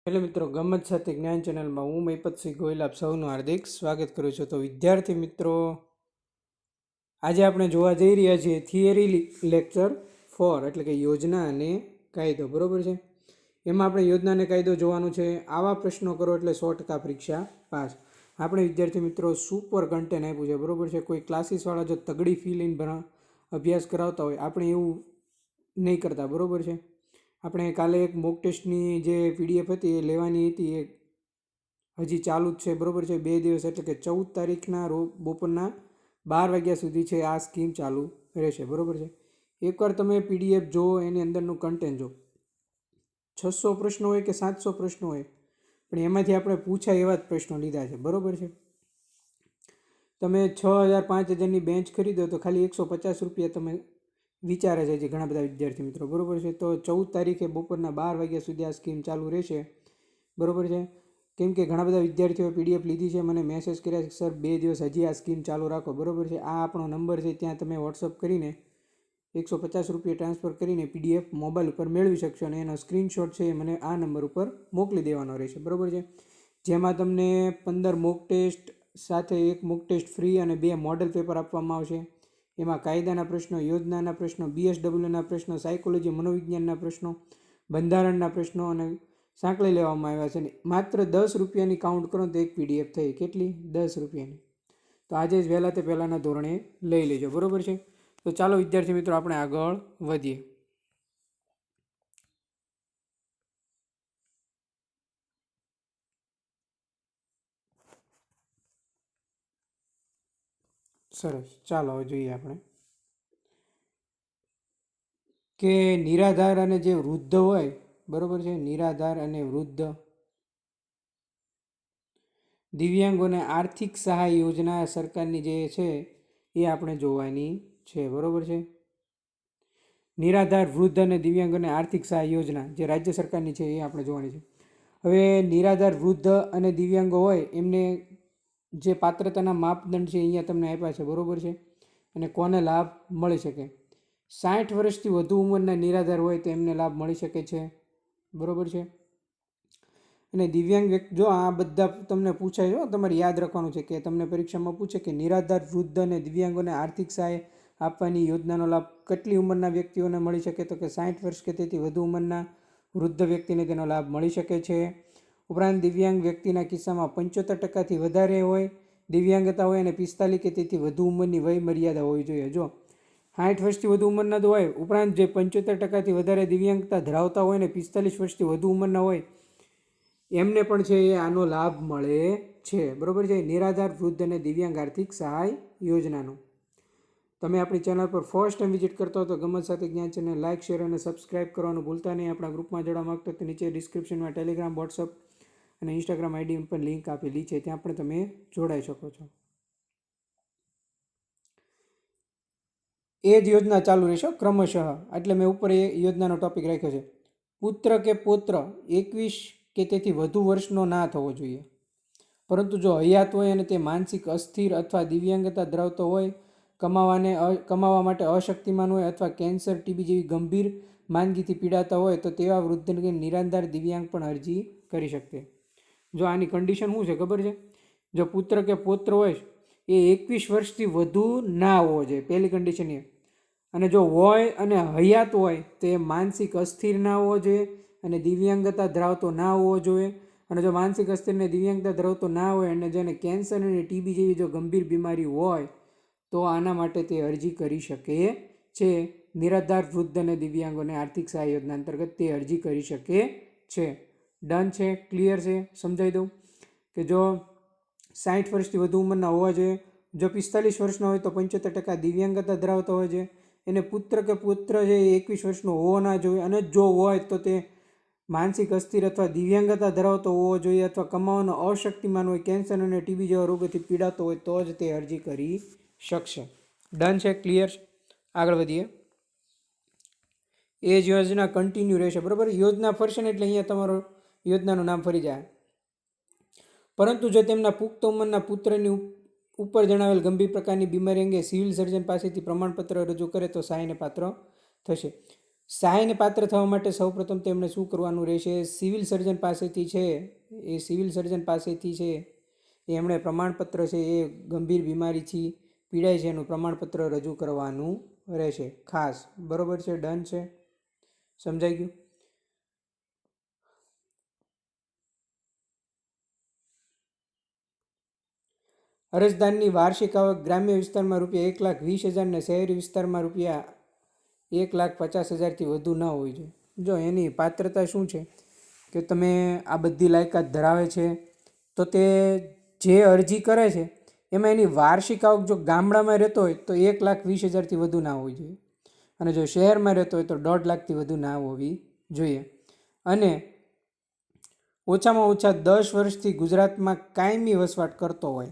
Hello મિત્રો, ગમત સાથે જ્ઞાન ચેનલમાં હું મહિપતસિંહ ગોયલ આપ સૌનું હાર્દિક સ્વાગત કરું છું. તો વિદ્યાર્થી મિત્રો, આજે આપણે જોવા જઈ રહ્યા છીએ થિયરી લેક્ચર 4 એટલે કે યોજના અને કાયદો. બરોબર છે. એમાં આપણે યોજના અને કાયદો જોવાનું છે. આવા પ્રશ્નો કરો એટલે 100% પરીક્ષા પાસ. આપણે વિદ્યાર્થી મિત્રો સુપર કન્ટેન્ટ આપ્યું છે. બરોબર છે. કોઈ ક્લાસીસવાળા જો તગડી ફી લઈને અભ્યાસ કરાવતા હોય, આપણે એવું નહીં કરતા. બરોબર છે. આપણે કાલે એક મોક ટેસ્ટની જે પીડીએફ હતી એ લેવાની હતી, એ હજી ચાલુ જ છે. બરોબર છે. 2 દિવસ એટલે કે 14 તારીખના બપોરના 12 વાગ્યા સુધી છે આ સ્કીમ ચાલુ રહેશે. બરોબર છે. એકવાર તમે પીડીએફ જુઓ, એની અંદરનું કન્ટેન્ટ જુઓ. 600 પ્રશ્નો હોય કે 700 પ્રશ્નો હોય, પણ એમાંથી આપણે પૂછાય એવા જ પ્રશ્નો લીધા છે. બરોબર છે. તમે 6000 5000ની બેન્ચ ખરીદો તો ખાલી 150 રૂપિયા તમે વિચારે છે જે ઘણા બધા વિદ્યાર્થી મિત્રો. બરોબર છે. તો 14 તારીખે બપોરના 12 વાગ્યા સુધી આ સ્કીમ ચાલુ રહેશે. બરોબર છે. કેમ કે ઘણા બધા વિદ્યાર્થીઓએ પીડીએફ લીધી છે, મને મેસેજ કર્યા છે, સર 2 દિવસ હજી આ સ્કીમ ચાલુ રાખો. બરોબર છે. આ આપણો નંબર છે, ત્યાં તમે વોટ્સઅપ કરીને 150 રૂપિયા ટ્રાન્સફર કરીને પીડીએફ મોબાઈલ ઉપર મેળવી શકશો અને એનો સ્ક્રીનશોટ છે એ મને આ નંબર ઉપર મોકલી દેવાનો રહેશે. બરોબર છે. જેમાં તમને 15 મોક ટેસ્ટ સાથે એક મોક ટેસ્ટ ફ્રી અને 2 મોડલ પેપર આપવામાં આવશે. એમાં કાયદાના પ્રશ્નો, યોજનાના પ્રશ્નો, BSWના પ્રશ્નો, સાયકોલોજી મનોવિજ્ઞાનના પ્રશ્નો, બંધારણના પ્રશ્નો અને સાંકળી લેવામાં આવ્યા છે. માત્ર 10 રૂપિયાની કાઉન્ટ કરો તો એક પીડીએફ થઈ. કેટલી? 10 રૂપિયાની. તો આજે જ વહેલા તે પહેલાંના ધોરણે લઈ લેજો. બરોબર છે. તો ચાલો વિદ્યાર્થી મિત્રો, આપણે આગળ વધીએ. સરસ. ચાલો હવે જોઈએ આપણે કે નિરાધાર અને જે વૃદ્ધ હોય, બરોબર છે, નિરાધાર અને વૃદ્ધ દિવ્યાંગોને આર્થિક સહાય યોજના સરકારની જે છે એ આપણે જોવાની છે. બરોબર છે. નિરાધાર, વૃદ્ધ અને દિવ્યાંગોને આર્થિક સહાય યોજના જે રાજ્ય સરકારની છે એ આપણે જોવાની છે. હવે નિરાધાર, વૃદ્ધ અને દિવ્યાંગો હોય એમને જે પાત્રતાના માપદંડ છે અહીંયા તમને આપ્યા છે. બરોબર છે. અને કોને લાભ મળી શકે? 60 વર્ષથી વધુ ઉંમરના નિરાધાર હોય તો એમને લાભ મળી શકે છે. બરોબર છે. અને દિવ્યાંગ વ્યક્તિ, જો આ બધા તમને પૂછાય, જો તમારે યાદ રાખવાનું છે કે તમને પરીક્ષામાં પૂછે કે નિરાધાર, વૃદ્ધ અને દિવ્યાંગોને આર્થિક સહાય આપવાની યોજનાનો લાભ કેટલી ઉંમરના વ્યક્તિઓને મળી શકે? તો કે 60 વર્ષ કે તેથી વધુ ઉંમરના વૃદ્ધ વ્યક્તિને તેનો લાભ મળી શકે છે. ઉપરાંત દિવ્યાંગ વ્યક્તિના કિસ્સામાં 75%થી વધારે હોય દિવ્યાંગતા હોય અને 45 કે તેથી વધુ ઉંમરની વય મર્યાદા હોવી જોઈએ. જો 60 વર્ષથી વધુ ઉંમરના તો હોય, ઉપરાંત જે 75%થી વધારે દિવ્યાંગતા ધરાવતા હોય ને 45 વર્ષથી વધુ ઉંમરના હોય એમને પણ છે એ આનો લાભ મળે છે. બરોબર છે. નિરાધાર, વૃદ્ધ અને દિવ્યાંગ આર્થિક સહાય યોજનાનો. તમે આપણી ચેનલ પર ફર્સ્ટ ટાઈમ વિઝિટ કરતા હો તો ગમત સાથે જ્ઞાન ચેનલ લાઇક, શેર અને સબસ્ક્રાઇબ કરવાનું ભૂલતા નહીં. આપણા ગ્રુપમાં જોડવા માંગતો તો નીચે ડિસ્ક્રિપ્શનમાં ટેલિગ્રામ, વોટ્સઅપ અને ઇન્સ્ટાગ્રામ આઈડી પર લિંક આપેલી છે, ત્યાં પણ તમે જોડાઈ શકો છો. એ જ યોજના ચાલુ રહેશે ક્રમશઃ. એટલે મેં ઉપર એ યોજનાનો ટોપિક રાખ્યો છે. પુત્ર કે પૌત્ર 21 કે તેથી વધુ વર્ષનો ના થવો જોઈએ, પરંતુ જો હયાત હોય અને તે માનસિક અસ્થિર અથવા દિવ્યાંગતા ધરાવતો હોય, કમાવા માટે અશક્તિમાન હોય અથવા કેન્સર, ટીબી જેવી ગંભીર માંદગીથી પીડાતા હોય તો તેવા વૃદ્ધને નિરાધાર દિવ્યાંગ પણ અરજી કરી શકશે. જો આની કન્ડિશન શું છે ખબર છે? જો પુત્ર કે પૌત્ર હોય એ 21 વર્ષથી વધુ ના હોવો જોઈએ, પહેલી કન્ડિશન એ. અને જો હોય અને હયાત હોય તો એ માનસિક અસ્થિર ના હોવો જોઈએ અને દિવ્યાંગતા ધરાવતો ના હોવો જોઈએ. અને જો માનસિક અસ્થિર અને દિવ્યાંગતા ધરાવતો ના હોય અને જેને કેન્સર અને ટીબી જેવી જો ગંભીર બીમારી હોય તો આના માટે તે અરજી કરી શકે છે. નિરાધાર, વૃદ્ધ અને દિવ્યાંગોને આર્થિક સહાય યોજના અંતર્ગત તે અરજી કરી શકે છે. ડન છે? ક્લિયર છે? સમજાવી દઉં કે જો 60 વર્ષથી વધુ ઉંમરના હોવા જોઈએ, જો 45 વર્ષના હોય તો 75% દિવ્યાંગતા ધરાવતા હોય છે, એને પુત્ર કે પુત્ર છે એ 21 વર્ષનો હોવો ના જોઈએ, અને જો હોય તો તે માનસિક અસ્થિર અથવા દિવ્યાંગતા ધરાવતો હોવો જોઈએ અથવા કમાવાનો અશક્તિમાન હોય, કેન્સર અને ટીબી જેવા રોગોથી પીડાતો હોય તો જ તે અરજી કરી શકશે. ડન છે? ક્લિયર છે? આગળ વધીએ. એ જ યોજના કન્ટિન્યુ રહેશે. બરાબર. યોજના ફરશે ને એટલે અહીંયા તમારો યોજનાનું નામ ફરી જાય. પરંતુ જો તેમના પુખ્ત ઉંમરના પુત્રની ઉપર જણાવેલ ગંભીર પ્રકારની બીમારી અંગે સિવિલ સર્જન પાસેથી પ્રમાણપત્ર રજૂ કરે તો સહાયને પાત્ર થશે. સહાયને પાત્ર થવા માટે સૌપ્રથમ તેમણે શું કરવાનું રહેશે? સિવિલ સર્જન પાસેથી છે એ સિવિલ સર્જન પાસેથી છે એમણે પ્રમાણપત્ર છે એ ગંભીર બીમારીથી પીડાય છે એનું પ્રમાણપત્ર રજૂ કરવાનું રહેશે ખાસ. બરોબર છે, ડન છે, સમજાઈ ગયું? અરજદારની વાર્ષિક આવક ગ્રામ્ય વિસ્તારમાં ₹1,20,000 ને શહેરી વિસ્તારમાં ₹1,50,000થી વધુ ન હોવી જોઈએ. જો એની પાત્રતા શું છે કે તમે આ બધી લાયકાત ધરાવે છે તો તે જે અરજી કરે છે એમાં એની વાર્ષિક આવક જો ગામડામાં રહેતો હોય તો 1,20,000થી વધુ ના હોવી જોઈએ, અને જો શહેરમાં રહેતો હોય તો 1.5 લાખથી વધુ ના હોવી જોઈએ, અને ઓછામાં ઓછા 10 વર્ષથી ગુજરાતમાં કાયમી વસવાટ કરતો હોય.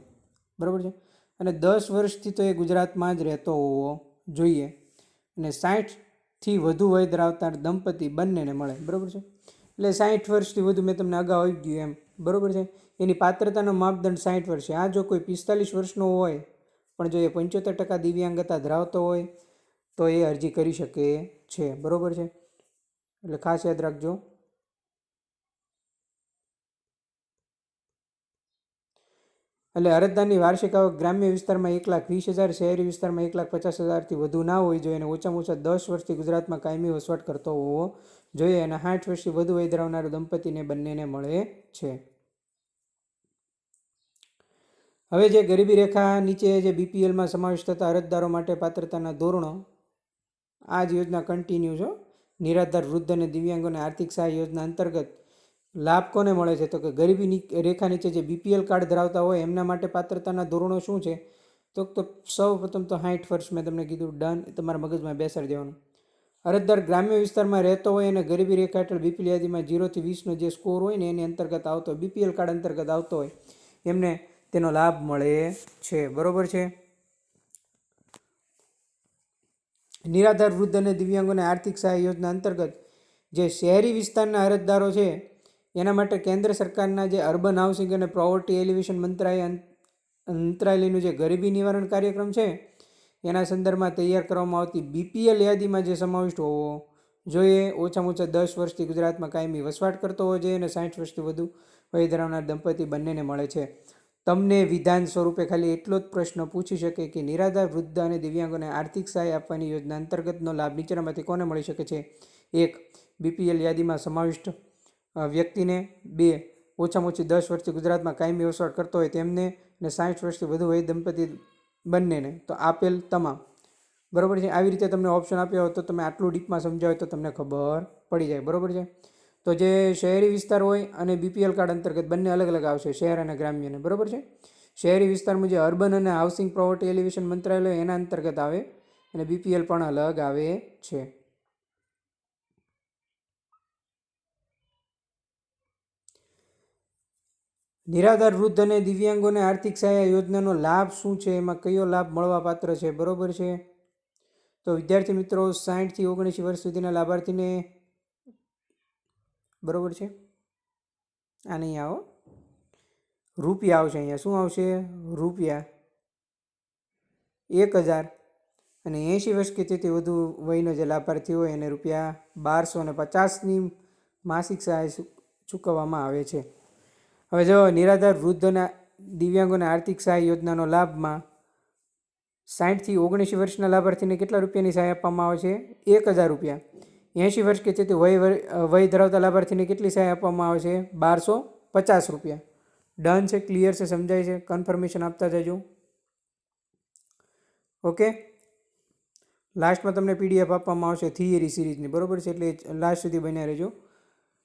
બરાબર છે, અને 10 વર્ષથી તો એ ગુજરાતમાં જ રહેતો હોવો જોઈએ, અને 60થી વધુ વય ધરાવતા દંપતી બંનેને મળે. બરાબર છે, એટલે 60 વર્ષથી વધુ મેં તમને અગાઉ આવી ગયું એમ. બરાબર છે, એની પાત્રતાનો માપદંડ 60 વર્ષ છે. આ જો કોઈ 45 વર્ષનો હોય પણ જો એ 75% દિવ્યાંગતા ધરાવતો હોય તો એ અરજી કરી શકે છે. બરાબર છે, એટલે ખાસ યાદ રાખજો. એટલે અરજદારની વાર્ષિક આવક ગ્રામ્ય વિસ્તારમાં 1,20,000, શહેરી વિસ્તારમાં 1,50,000થી વધુ ના હોવી જોઈએ, અને ઓછામાં ઓછા 10 વર્ષથી ગુજરાતમાં કાયમી વસવાટ કરતો હોવો જોઈએ, અને 60 વર્ષથી વધુ વય ધરાવનાર દંપતીને બંનેને મળે છે. હવે જે ગરીબી રેખા નીચે જે બીપીએલમાં સમાવેશ થતા અરજદારો માટે પાત્રતાના ધોરણો, આ જ યોજના કન્ટિન્યુ છે. નિરાધાર વૃદ્ધ અને દિવ્યાંગોને આર્થિક સહાય યોજના અંતર્ગત લાભ કોને મળે છે? તો કે ગરીબી રેખા નીચે જે બીપીએલ કાર્ડ ધરાવતા હોય એમના માટે પાત્રતાના ધોરણો શું છે? તો સૌ પ્રથમ તો 60 વર્ષ મેં તમને કીધું, ડન, તમારા મગજમાં બેસાડી દેવાનું. અરજદાર ગ્રામ્ય વિસ્તારમાં રહેતો હોય અને ગરીબી રેખા હેઠળ બીપીએલ યાદીમાં 0થી 20નો જે સ્કોર હોય ને એની અંતર્ગત આવતો હોય, બીપીએલ કાર્ડ અંતર્ગત આવતો હોય, એમને તેનો લાભ મળે છે. બરોબર છે. નિરાધાર વૃદ્ધ અને દિવ્યાંગોને આર્થિક સહાય યોજના અંતર્ગત જે શહેરી વિસ્તારના અરજદારો છે એના માટે કેન્દ્ર સરકારના જે અર્બન હાઉસિંગ અને પોવર્ટી એલિવેશન મંત્રાલયનું જે ગરીબી નિવારણ કાર્યક્રમ છે એના સંદર્ભમાં તૈયાર કરવામાં આવતી બીપીએલ યાદીમાં જે સમાવિષ્ટ હોવો જોઈએ. ઓછામાં ઓછા 10 વર્ષથી ગુજરાતમાં કાયમી વસવાટ કરતો હોવો જોઈએ, અને 60 વર્ષથી વધુ વય ધરાવનાર દંપતી બંનેને મળે છે. તમને વિધાન સ્વરૂપે ખાલી એટલો જ પ્રશ્ન પૂછી શકે કે નિરાધાર વૃદ્ધ અને દિવ્યાંગોને આર્થિક સહાય આપવાની યોજના અંતર્ગતનો લાભ નીચેનામાંથી કોને મળી શકે છે? 1. બીપીએલ યાદીમાં સમાવિષ્ટ વ્યક્તિને. 2. ઓછામાં ઓછી 10 વર્ષથી ગુજરાતમાં કાયમી વસવાટ કરતો હોય તેમને, અને 60 વર્ષથી વધુ વય દંપતી બંનેને. તો આપેલ તમામ. બરાબર છે. આવી રીતે તમને ઓપ્શન આપ્યા હોય તો તમે આટલું ડીપમાં સમજાવો તો તમને ખબર પડી જાય. બરાબર છે. તો જે શહેરી વિસ્તાર હોય અને બીપીએલ કાર્ડ અંતર્ગત બંને અલગ અલગ આવશે, શહેર અને ગ્રામ્યને. બરાબર છે. શહેરી વિસ્તારમાં જે અર્બન અને હાઉસિંગ પોવર્ટી એલિવેશન મંત્રાલય એના અંતર્ગત આવે, અને બીપીએલ પણ અલગ આવે છે. નિરાધાર વૃદ્ધ અને દિવ્યાંગોને આર્થિક સહાય યોજનાનો લાભ શું છે? એમાં કયો લાભ મળવા પાત્ર છે? બરોબર છે. તો વિદ્યાર્થી મિત્રો, 60થી 79 વર્ષ સુધીના લાભાર્થીને, બરોબર છે, આ નહીં આવો, રૂપિયા આવશે. અહીંયા શું આવશે? રૂપિયા 1,000, અને 80 વર્ષ કે તેથી વધુ વયનો જે લાભાર્થી હોય એને ₹1,250ની માસિક સહાય ચૂકવવામાં આવે છે. હવે જો નિરાધાર વૃદ્ધ અને દિવ્યાંગોને આર્થિક સહાય યોજનાનો લાભમાં 60થી 79 વર્ષના લાભાર્થીને કેટલા રૂપિયાની સહાય આપવામાં આવે છે? ₹1,000. 80 વર્ષ કે તેથી વય ધરાવતા લાભાર્થીને કેટલી સહાય આપવામાં આવે છે? ₹1,250. ડન છે, ક્લિયર છે, સમજાય છે? કન્ફર્મેશન આપતા જજો. ઓકે. લાસ્ટમાં તમને પીડીએફ આપવામાં આવશે થિયરી સિરીઝની. બરોબર છે, એટલે લાસ્ટ સુધી બન્યા રહેજો.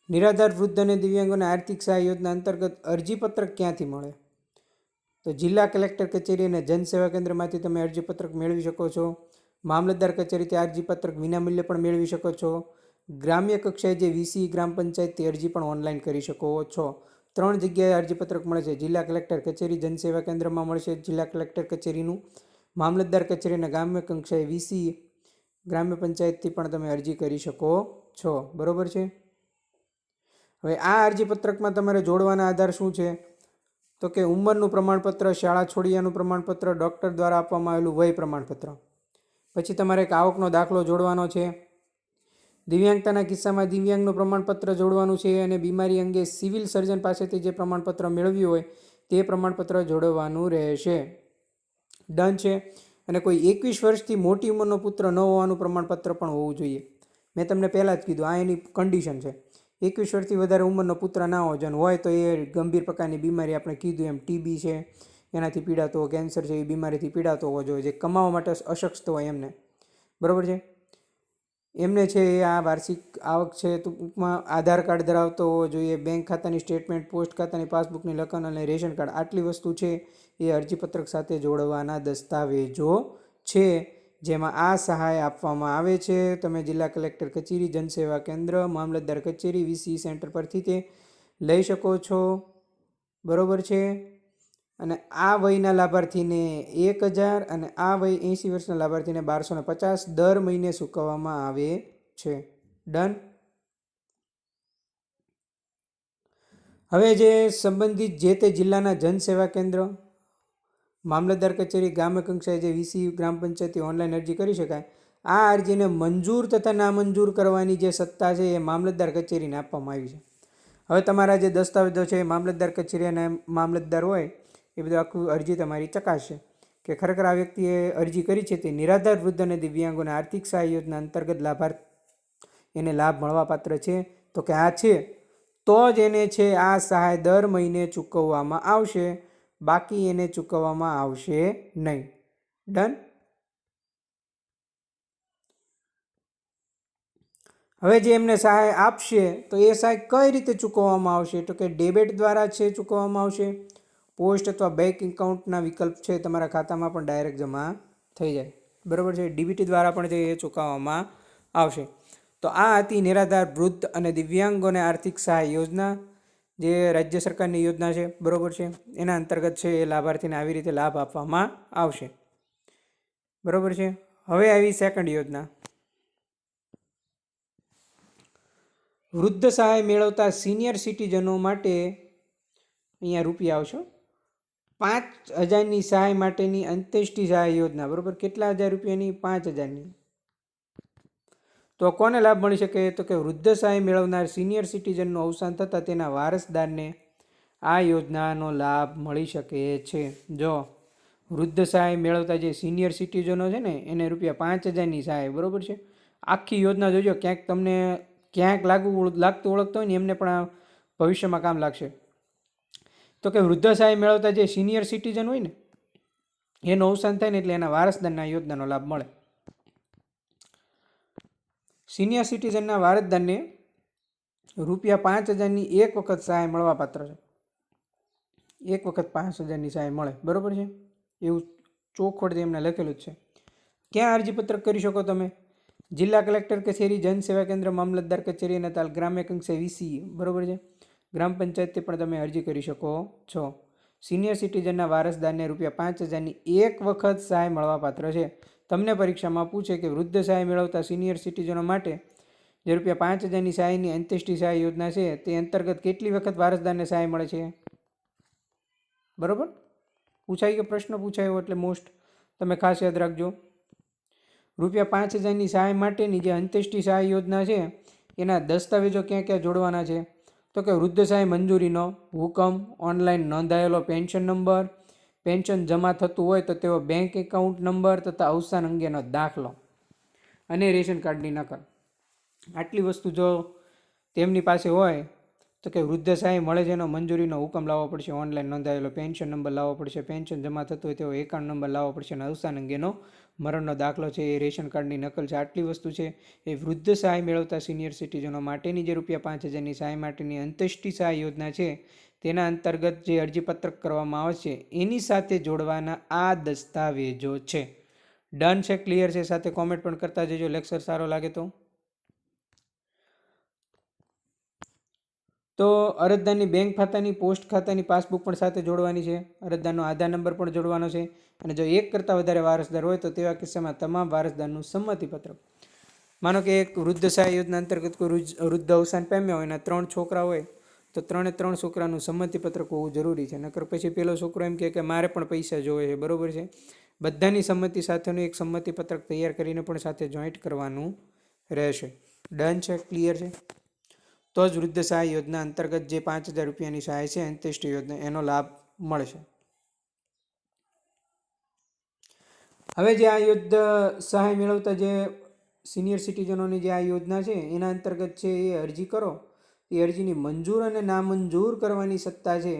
નિરાધાર વૃદ્ધ અને દિવ્યાંગોને આર્થિક સહાય યોજના અંતર્ગત અરજીપત્રક ક્યાંથી મળે? તો જિલ્લા કલેક્ટર કચેરી અને જનસેવા કેન્દ્રમાંથી તમે અરજીપત્રક મેળવી શકો છો. મામલતદાર કચેરીથી અરજીપત્રક વિનામૂલ્યે પણ મેળવી શકો છો. ગ્રામ્ય કક્ષાએ જે વીસી ગ્રામ પંચાયતથી અરજી પણ ઓનલાઈન કરી શકો છો. 3 જગ્યાએ અરજીપત્રક મળે છે. જિલ્લા કલેક્ટર કચેરી, જનસેવા કેન્દ્રમાં મળશે જિલ્લા કલેક્ટર કચેરીનું. મામલતદાર કચેરી અને ગ્રામ્ય કક્ષાએ વીસી ગ્રામ્ય પંચાયતથી પણ તમે અરજી કરી શકો છો. બરોબર છે. હવે આ અરજીપત્રકમાં તમારે જોડવાના આધાર શું છે? તો કે ઉંમરનું પ્રમાણપત્ર, શાળા છોડિયાનું પ્રમાણપત્ર, ડૉક્ટર દ્વારા આપવામાં આવેલું વય પ્રમાણપત્ર. પછી તમારે એક આવકનો દાખલો જોડવાનો છે. દિવ્યાંગતાના કિસ્સામાં દિવ્યાંગનું પ્રમાણપત્ર જોડવાનું છે અને બીમારી અંગે સિવિલ સર્જન પાસેથી જે પ્રમાણપત્ર મેળવ્યું હોય તે પ્રમાણપત્ર જોડવાનું રહેશે. ડન છે. અને કોઈ 21 વર્ષથી મોટી ઉંમરનો પુત્ર ન હોવાનું પ્રમાણપત્ર પણ હોવું જોઈએ. મેં તમને પહેલાં જ કીધું આ એની કન્ડિશન છે. 21 વર્ષથી વધારે ઉંમરનો પુત્ર ના હોવો જોઈએ, હોય તો એ ગંભીર પ્રકારની બીમારી, આપણે કીધું એમ ટીબી છે એનાથી પીડાતો હોય, કેન્સર છે એ બીમારીથી પીડાતો હોવો જોઈએ, જે કમાવા માટે અશક્ત હોય એમને. બરાબર છે. એમને છે એ આ વાર્ષિક આવક છે ટૂંકમાં આધાર કાર્ડ ધરાવતો હોવો જોઈએ, બેંક ખાતાની સ્ટેટમેન્ટ, પોસ્ટ ખાતાની પાસબુકની લખન અને રેશન કાર્ડ, આટલી વસ્તુ છે એ અરજીપત્રક સાથે જોડવાના દસ્તાવેજો છે, જેમાં આ સહાય આપવામાં આવે છે. તમે જિલ્લા કલેક્ટર કચેરી, જનસેવા કેન્દ્ર, મામલતદાર કચેરી, વીસી સેન્ટર પરથી તે લઈ શકો છો. બરાબર છે. અને આ વયના લાભાર્થીને 1000 અને આ વય 80 વર્ષના લાભાર્થીને 1250 દર મહિને ચૂકવવામાં આવે છે. ડન. હવે જે સંબંધિત જે તે જિલ્લાના જનસેવા કેન્દ્ર, મામલતદાર કચેરી, ગ્રામ્ય કક્ષાએ જે વીસી ગ્રામ પંચાયતથી ઓનલાઈન અરજી કરી શકાય. આ અરજીને મંજૂર તથા નામંજૂર કરવાની જે સત્તા છે એ મામલતદાર કચેરીને આપવામાં આવી છે. હવે તમારા જે દસ્તાવેજો છે મામલતદાર કચેરી અને મામલતદાર હોય એ બધું આખું અરજી તમારી ચકાસશે કે ખરેખર આ વ્યક્તિએ અરજી કરી છે તે નિરાધાર વૃદ્ધ અને દિવ્યાંગોને આર્થિક સહાય યોજના અંતર્ગત લાભાર્થ એને લાભ મળવાપાત્ર છે. તો કે આ છે તો જ એને છે આ સહાય દર મહિને ચૂકવવામાં આવશે, બાકી એને ચૂકવવામાં આવશે નહીં. ડન. હવે જે એમને સહાય આપશે તો એ સહાય કઈ રીતે ચૂકવવામાં આવશે? તો કે ડેબિટ દ્વારા છે ચૂકવવામાં આવશે. પોસ્ટ અથવા બેંક એકાઉન્ટના વિકલ્પ છે તમારા ખાતામાં પણ ડાયરેક્ટ જમા થઈ જાય. બરાબર છે. ડીબીટી દ્વારા પણ તે ચૂકવવામાં આવશે. તો આ હતી નિરાધાર વૃદ્ધ અને દિવ્યાંગોને આર્થિક સહાય યોજના, જે રાજ્ય સરકારની યોજના છે. બરાબર છે. એના અંતર્ગત છે એ લાભાર્થીને આવી રીતે લાભ આપવામાં આવશે. બરાબર છે. હવે આવી સેકન્ડ યોજના, વૃદ્ધ સહાય મેળવતા સિનિયર સિટીઝનો માટે અહીંયા રૂપિયા આવશે 5000ની સહાય માટેની અંત્યેષ્ટિ સહાય યોજના. બરાબર. કેટલા હજાર રૂપિયાની? 5000ની. તો કોને લાભ મળી શકે? તો કે વૃદ્ધ સહાય મેળવનાર સિનિયર સિટીઝનનું અવસાન થતાં તેના વારસદારને આ યોજનાનો લાભ મળી શકે છે. જો વૃદ્ધ સહાય મેળવતા જે સિનિયર સિટીઝનો છે ને એને રૂપિયા 5000ની સહાય. બરાબર છે. આખી યોજના જોજો, ક્યાંક તમને ક્યાંક લાગતું ઓળખતો હોય ને એમને પણ આ ભવિષ્યમાં કામ લાગશે. તો કે વૃદ્ધ સહાય મેળવતા જે સિનિયર સિટીઝન હોય ને એનું અવસાન થાય ને એટલે એના વારસદારને આ યોજનાનો લાભ મળે. સિનિયર સિટીઝનના વારસદારને રૂપિયા 5000ની એક વખત સહાય મળવાપાત્ર છે. એક વખત 5000ની સહાય મળે. બરાબર છે. એવું ચોખવટથી એમને લખેલું જ છે. ક્યાં અરજીપત્રક કરી શકો તમે? જિલ્લા કલેક્ટર કચેરી, જનસેવા કેન્દ્ર, મામલતદાર કચેરી અને ગ્રામ્ય કક્ષાએ વીસી. બરાબર છે. ગ્રામ પંચાયતથી પણ તમે અરજી કરી શકો છો. સિનિયર સિટીઝનના વારસદારને રૂપિયા 5000ની એક વખત સહાય મળવાપાત્ર છે. તમને પરીક્ષામાં પૂછે કે વૃદ્ધ સહાય મેળવતા સિનિયર સિટીઝનો માટે જે રૂપિયા 5000ની સહાયની અંત્યેષ્ટિ સહાય યોજના છે તે અંતર્ગત કેટલી વખત વારસદારને સહાય મળે છે? બરાબર. પૂછાય કે પ્રશ્ન પૂછાયો એટલે મોસ્ટ તમે ખાસ યાદ રાખજો. રૂપિયા 5000ની સહાય માટેની જે અંત્યેષ્ટિ સહાય યોજના છે એના દસ્તાવેજો ક્યાં ક્યાં જોડવાના છે? તો કે વૃદ્ધ સહાય મંજૂરીનો હુકમ, ઓનલાઈન નોંધાયેલો પેન્શન નંબર, પેન્શન જમા થતું હોય તો તેઓ બેંક એકાઉન્ટ નંબર તથા અવસાન અંગેનો દાખલો અને રેશન કાર્ડની નકલ. આટલી વસ્તુ જો તેમની પાસે હોય તો કે વૃદ્ધ સહાય મળે છે એનો મંજૂરીનો હુકમ લાવવો પડશે, ઓનલાઈન નોંધાયેલો પેન્શન નંબર લાવવો પડશે, પેન્શન જમા થતું હોય તેવો એકાઉન્ટ નંબર લાવવો પડશે અને અવસાન અંગેનો મરણનો દાખલો છે એ રેશન કાર્ડની નકલ છે. આટલી વસ્તુ છે એ વૃદ્ધ સહાય મેળવતા સિનિયર સિટીઝનો માટેની જે રૂપિયા 5000ની સહાય માટેની અંત્યેષ્ટિ સહાય યોજના છે તેના અંતર્ગત જે અરજીપત્રક કરવામાં આવે છે એની સાથે જોડવાના આ દસ્તાવેજો છે. ડન છે? ક્લિયર છે? સાથે કોમેન્ટ પણ કરતા જજો લેક્ચર સારો લાગે તો. તો અરજદારની બેંક ખાતાની, પોસ્ટ ખાતાની પાસબુક પણ સાથે જોડવાની છે. અરજદારનો આધાર નંબર પણ જોડવાનો છે. અને જો એક કરતાં વધારે વારસદાર હોય તો તેવા કિસ્સામાં તમામ વારસદારનું સંમતિપત્રક. માનો કે એક વૃદ્ધ સહાય યોજના અંતર્ગત કોઈ વૃદ્ધ અવસાન પામ્યા હોય અને 3 છોકરા હોય તો 3 છોકરાનું સંમતિપત્રક હોવું જરૂરી છે. નકર પછી પેલો છોકરો એમ કહે કે મારે પણ પૈસા જોવે છે. બરાબર છે. બધાની સંમતિ સાથેનું એક સંમતિપત્રક તૈયાર કરીને પણ સાથે જોઈન્ટ કરવાનું રહેશે. ડન છે, ક્લિયર છે. તો જ વૃદ્ધ સહાય યોજના અંતર્ગત જે 5,000 રૂપિયાની સહાય છે અંત્યેષ્ટિ યોજના એનો લાભ મળશે. હવે જે આ સહાય મેળવતા જે સિનિયર સિટીઝનોની જે આ યોજના છે એના અંતર્ગત છે એ અરજી કરો. એ અરજીની મંજૂર અને નામંજૂર કરવાની સત્તા છે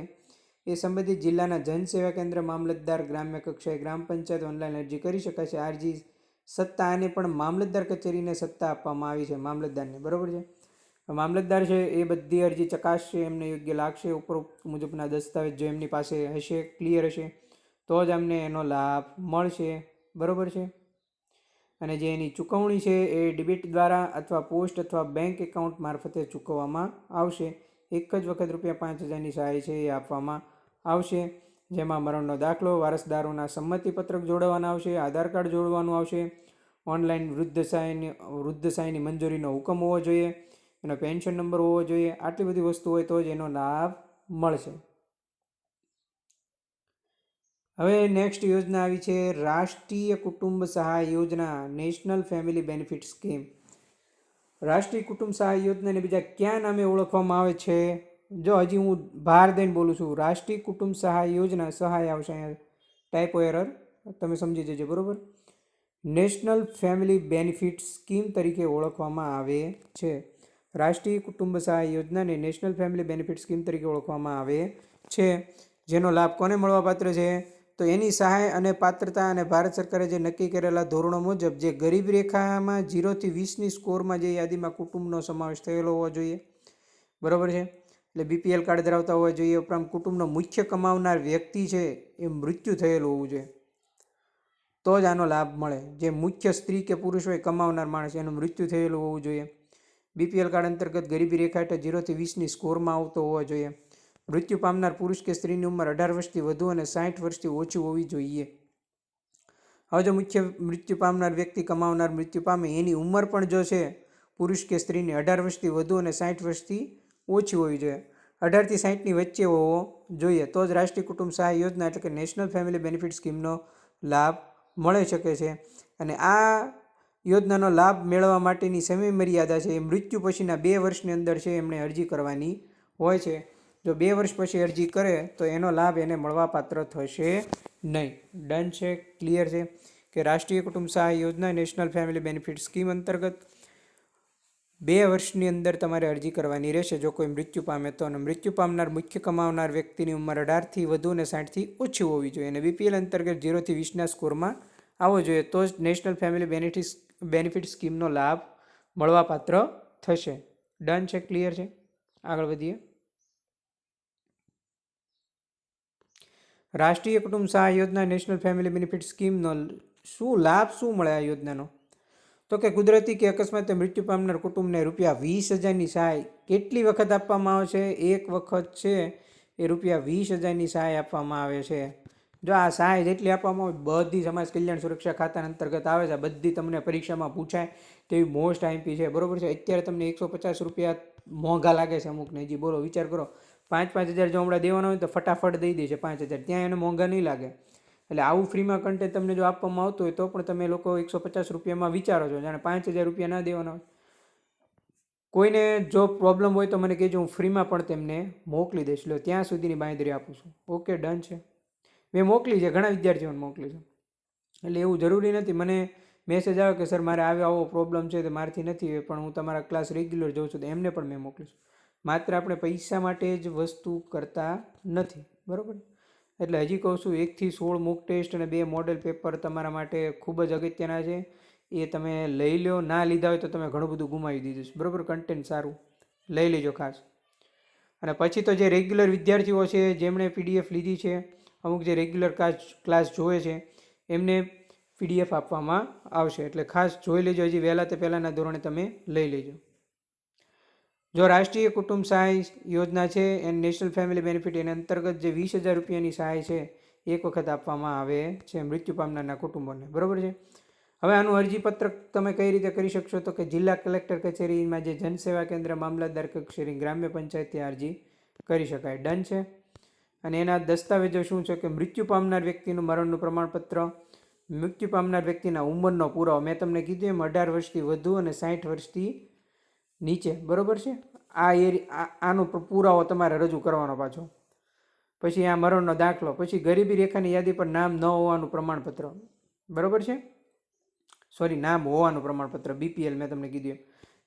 એ સંબંધિત જિલ્લાના જનસેવા કેન્દ્ર, મામલતદાર, ગ્રામ્ય કક્ષાએ ગ્રામ પંચાયત ઓનલાઈન અરજી કરી શકાય છે. આ અરજી સત્તા આને પણ મામલતદાર કચેરીને સત્તા આપવામાં આવી છે, મામલતદારને. બરાબર છે. મામલતદાર છે એ બધી અરજી ચકાસશે, એમને યોગ્ય લાગશે, ઉપરોક્ત મુજબના દસ્તાવેજ જો એમની પાસે હશે, ક્લિયર હશે, તો જ અમને એનો લાભ મળશે. બરાબર છે. અને જે એની ચૂકવણી છે એ ડિબિટ દ્વારા અથવા પોસ્ટ અથવા બેંક એકાઉન્ટ મારફતે ચૂકવવામાં આવશે. એક જ વખત ₹5,000ની સહાય છે એ આપવામાં આવશે, જેમાં મરણનો દાખલો, વારસદારોના સંમતિપત્રક જોડવાના આવશે, આધાર કાર્ડ જોડવાનું આવશે, ઓનલાઈન વૃદ્ધ સહાયની મંજૂરીનો હુકમ હોવો જોઈએ, એનો પેન્શન નંબર હોવો જોઈએ. આટલી બધી વસ્તુ હોય તો જ એનો લાભ મળશે. હવે નેક્સ્ટ યોજના આવી છે રાષ્ટ્રીય કુટુંબ સહાય યોજના, નેશનલ ફેમિલી બેનિફિટ સ્કીમ. રાષ્ટ્રીય કુટુંબ સહાય યોજનાને બીજા કયા નામે ઓળખવામાં આવે છે? જો હજી હું ભાર દઈને બોલું છું, રાષ્ટ્રીય કુટુંબ સહાય યોજના, સહાય આવશે અહીંયા, ટાઈપો એરર, તમે સમજી જજો. બરાબર. નેશનલ ફેમિલી બેનિફિટ સ્કીમ તરીકે ઓળખવામાં આવે છે. રાષ્ટ્રીય કુટુંબ સહાય યોજનાને નેશનલ ફેમિલી બેનિફિટ સ્કીમ તરીકે ઓળખવામાં આવે છે, જેનો લાભ કોને મળવાપાત્ર છે? તો એની સહાય અને પાત્રતા અને ભારત સરકારે જે નક્કી કરેલા ધોરણો મુજબ જે ગરીબ રેખામાં 0 થી 20ની સ્કોરમાં જે યાદીમાં કુટુંબનો સમાવેશ થયેલો હોવો જોઈએ. બરાબર છે. એટલે BPL કાર્ડ ધરાવતા હોવા જોઈએ. ઉપરાંત કુટુંબનો મુખ્ય કમાવનાર વ્યક્તિ છે એ મૃત્યુ થયેલું હોવું જોઈએ, તો જ આનો લાભ મળે. જે મુખ્ય સ્ત્રી કે પુરુષ હોય, કમાવનાર માણસ, એનું મૃત્યુ થયેલું હોવું જોઈએ. BPL કાર્ડ અંતર્ગત ગરીબી રેખા હેઠળ 0 થી 20ની સ્કોરમાં આવતો હોવો જોઈએ. મૃત્યુ પામનાર પુરુષ કે સ્ત્રીની ઉંમર 18 વર્ષથી વધુ અને 60 વર્ષથી ઓછી હોવી જોઈએ. હવે જો મુખ્ય મૃત્યુ પામનાર વ્યક્તિ કમાવનાર મૃત્યુ પામે, એની ઉંમર પણ જો છે પુરુષ કે સ્ત્રીની 18 વર્ષથી વધુ અને 60 વર્ષથી ઓછી હોવી જોઈએ. 18 થી 60ની વચ્ચે હોવો જોઈએ, તો જ રાષ્ટ્રીય કુટુંબ સહાય યોજના એટલે કે નેશનલ ફેમિલી બેનિફિટ સ્કીમનો લાભ મળી શકે છે. અને આ યોજનાનો લાભ મેળવવા માટેની સમય મર્યાદા છે એ મૃત્યુ પછીના 2 વર્ષની અંદર છે એમણે અરજી કરવાની હોય છે. જો 2 વર્ષ પછી અરજી કરે તો એનો લાભ એને મળવાપાત્ર થશે નહીં. ડન છે, ક્લિયર છે કે રાષ્ટ્રીય કુટુંબ સહાય યોજના નેશનલ ફેમિલી બેનિફિટ સ્કીમ અંતર્ગત 2 વર્ષની અંદર તમારે અરજી કરવાની રહેશે જો કોઈ મૃત્યુ પામે તો. અને મૃત્યુ પામનાર મુખ્ય કમાવનાર વ્યક્તિની ઉંમર 18થી વધુ અને 60થી ઓછી હોવી જોઈએ. અને BPL અંતર્ગત 0 થી 20ના સ્કોરમાં આવવો જોઈએ, તો જ નેશનલ ફેમિલી બેનિફિટ સ્કીમનો લાભ મળવાપાત્ર થશે. ડન છે, ક્લિયર છે. આગળ વધીએ. રાષ્ટ્રીય કુટુંબ સહાય યોજના નેશનલ ફેમિલી બેનિફિટ સ્કીમનો શું લાભ શું મળે આ યોજનાનો? તો કે કુદરતી કે અકસ્માતે મૃત્યુ પામનાર કુટુંબને ₹20,000ની સહાય કેટલી વખત આપવામાં આવે છે? એક વખત છે એ ₹20,000ની સહાય આપવામાં આવે છે. જો આ સહાય જેટલી આપવામાં આવે બધી સમાજ કલ્યાણ સુરક્ષા ખાતા અંતર્ગત આવે છે, બધી તમને પરીક્ષામાં પૂછાય તેવી મોસ્ટ આઈએમપી છે. બરોબર છે. અત્યારે તમને ₹150 મોંઘા લાગે છે અમુકને. હજી બોલો, વિચાર કરો, 5,000 જો હમણાં દેવાના હોય તો ફટાફટ દઈ દે છે 5,000, ત્યાં એને મોંઘા નહીં લાગે. એટલે આવું ફ્રીમાં કન્ટેન્ટ તમને જો આપવામાં આવતું હોય તો પણ તમે લોકો ₹150 વિચારો છો, જાણે ₹5,000 ના દેવાના હોય. કોઈને જો પ્રોબ્લેમ હોય તો મને કહેજો, હું ફ્રીમાં પણ તેમને મોકલી દઈશ. લો, ત્યાં સુધીની બાંયધરી આપું છું. ઓકે, ડન છે. મેં મોકલી છે, ઘણા વિદ્યાર્થીઓને મોકલી છે. એટલે એવું જરૂરી નથી મને મેસેજ આવે કે સર મારે આવો પ્રોબ્લેમ છે તો મારથી નથી, પણ હું તમારા ક્લાસ રેગ્યુલર જોઉં છું, તો એમને પણ મેં મોકલીશ. માત્ર આપણે પૈસા માટે જ વસ્તુ કરતા નથી. બરાબર. એટલે હજી કહું છું, 1 થી 16 મોક ટેસ્ટ અને 2 મોડેલ પેપર તમારા માટે ખૂબ જ અગત્યના છે. એ તમે લઈ લો. ના લીધા હોય તો તમે ઘણું બધું ગુમાવી દીધું છે. બરાબર. કન્ટેન્ટ સારું લઈ લેજો ખાસ. અને પછી તો જે રેગ્યુલર વિદ્યાર્થીઓ છે જેમણે PDF લીધી છે, અમુક જે રેગ્યુલર ક્લાસ જોવે છે એમને PDF આપવામાં આવશે. એટલે ખાસ જોઈ લેજો. હજી વહેલા તે પહેલાંના ધોરણે તમે લઈ લેજો. જો રાષ્ટ્રીય કુટુંબ સહાય યોજના છે એન્ડ નેશનલ ફેમિલી બેનિફિટ, એના અંતર્ગત જે ₹20,000ની સહાય છે એક વખત આપવામાં આવે છે મૃત્યુ પામનારના કુટુંબોને. બરાબર છે. હવે આનું અરજીપત્રક તમે કઈ રીતે કરી શકશો? તો કે જિલ્લા કલેક્ટર કચેરીમાં જે જનસેવા કેન્દ્ર, મામલતદાર કચેરી, ગ્રામ્ય પંચાયત, ત્યાં અરજી કરી શકાય. ડન છે. અને એના દસ્તાવેજો શું છે કે મૃત્યુ પામનાર વ્યક્તિનું મરણનું પ્રમાણપત્ર, મૃત્યુ પામનાર વ્યક્તિના ઉંમરનો પુરાવો. મેં તમને કીધું એમ 18 વર્ષથી વધુ અને 60 વર્ષથી નીચે, બરોબર છે. આ આનો પુરાવો તમારે રજૂ કરવાનો પાછો. પછી આ મરણનો દાખલો, પછી ગરીબી રેખાની યાદી પર નામ ન હોવાનું પ્રમાણપત્ર, બરોબર છે. સોરી, નામ હોવાનું પ્રમાણપત્ર, BPL મેં તમને કીધું એમ.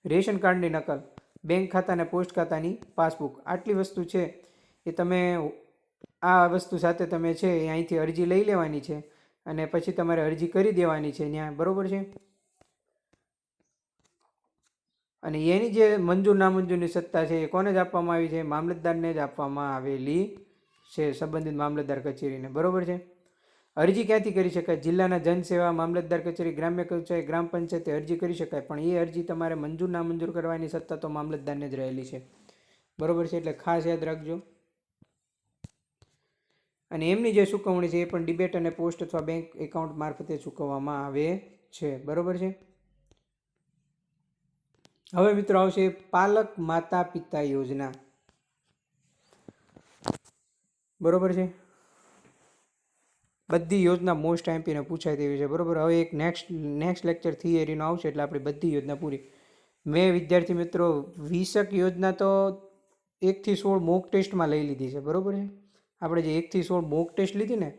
રેશન કાર્ડની નકલ, બેંક ખાતા અને પોસ્ટ ખાતાની પાસબુક. આટલી વસ્તુ છે એ તમે આ વસ્તુ સાથે તમે છે એ અહીંથી અરજી લઈ લેવાની છે અને પછી તમારે અરજી કરી દેવાની છે ત્યાં, બરોબર છે. અને એની જે મંજૂર નામંજૂરની સત્તા છે એ કોને જ આપવામાં આવી છે? મામલતદારને જ આપવામાં આવેલી છે, સંબંધિત મામલતદાર કચેરીને, બરોબર છે. અરજી ક્યાંથી કરી શકાય? જિલ્લાના જનસેવા, મામલતદાર કચેરી, ગ્રામ્ય કચેરી, ગ્રામ પંચાયતે અરજી કરી શકાય, પણ એ અરજી તમારે મંજૂર નામંજૂર કરવાની સત્તા તો મામલતદારને જ રહેલી છે, બરોબર છે. એટલે ખાસ યાદ રાખજો. અને એમની જે ચૂકવણી છે એ પણ ડિબેટ અને પોસ્ટ અથવા બેંક એકાઉન્ટ મારફતે ચૂકવવામાં આવે છે, બરોબર છે. હવે મિત્રો આવશે પાલક માતા પિતા યોજના, બરોબર છે. બધી યોજના મોસ્ટ આઈએમપીને પૂછાય તેવી છે, બરોબર. હવે એક નેક્સ્ટ લેક્ચર થિયરીનો આવશે એટલે આપણી બધી યોજના પૂરી. મેં વિદ્યાર્થી મિત્રો 20 યોજના તો 1 થી 16 મોક ટેસ્ટમાં લઈ લીધી છે, બરોબર છે. આપણે જે 1 થી 16 મોક ટેસ્ટ લીધી ને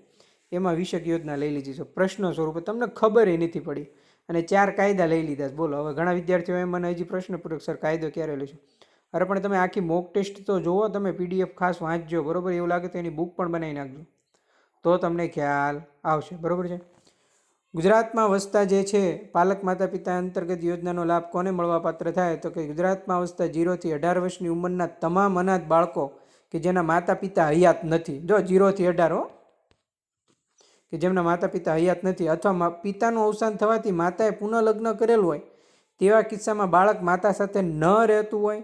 એમાં 20 યોજના લઈ લીધી છે પ્રશ્ન સ્વરૂપે, તમને ખબર એ નથી પડી. અને 4 કાયદા લઈ લીધા. બોલો, હવે ઘણા વિદ્યાર્થીઓ એમ મને હજી પ્રશ્ન પૂછે સર કાયદો ક્યારે લેશો? અરે પણ તમે આખી મોક ટેસ્ટ તો જુઓ, તમે PDF ખાસ વાંચજો, બરોબર. એવું લાગે તો એની બુક પણ બનાવી નાખજો, તો તમને ખ્યાલ આવશે, બરોબર છે. ગુજરાતમાં વસતા જે છે પાલક માતા પિતા અંતર્ગત યોજનાનો લાભ કોને મળવાપાત્ર થાય? તો કે ગુજરાતમાં વસતા 0 થી 18 વર્ષની ઉંમરના તમામ અનાથ બાળકો કે જેના માતા પિતા હયાત નથી, જો 0 થી 18 કે જેમના માતા પિતા હયાત નથી, અથવા પિતાનું અવસાન થવાથી માતાએ પુનઃલગ્ન કરેલું હોય તેવા કિસ્સામાં બાળક માતા સાથે ન રહેતું હોય,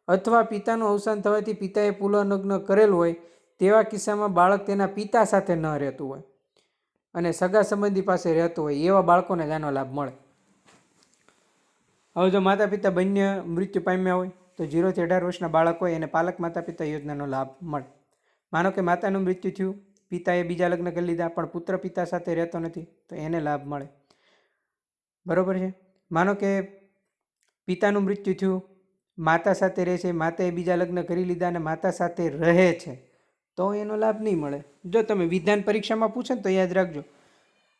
અથવા પિતાનું અવસાન થવાથી પિતાએ પુનઃલગ્ન કરેલું હોય તેવા કિસ્સામાં બાળક તેના પિતા સાથે ન રહેતું હોય અને સગા સંબંધી પાસે રહેતું હોય, એવા બાળકોને જ આનો લાભ મળે. હવે જો માતા પિતા બંને મૃત્યુ પામ્યા હોય તો 0 થી 18 વર્ષના બાળક હોય એને પાલક માતા પિતા યોજનાનો લાભ મળે. માનો કે માતાનું મૃત્યુ થયું, પિતાએ બીજા લગ્ન કરી લીધા પણ પુત્ર પિતા સાથે રહેતો નથી તો એને લાભ મળે, બરોબર છે. માનો કે પિતાનું મૃત્યુ થયું, માતા સાથે રહે છે, માતાએ બીજા લગ્ન કરી લીધા અને માતા સાથે રહે છે તો એનો લાભ નહીં મળે. જો તમે વિધાન પરીક્ષામાં પૂછે ને તો યાદ રાખજો,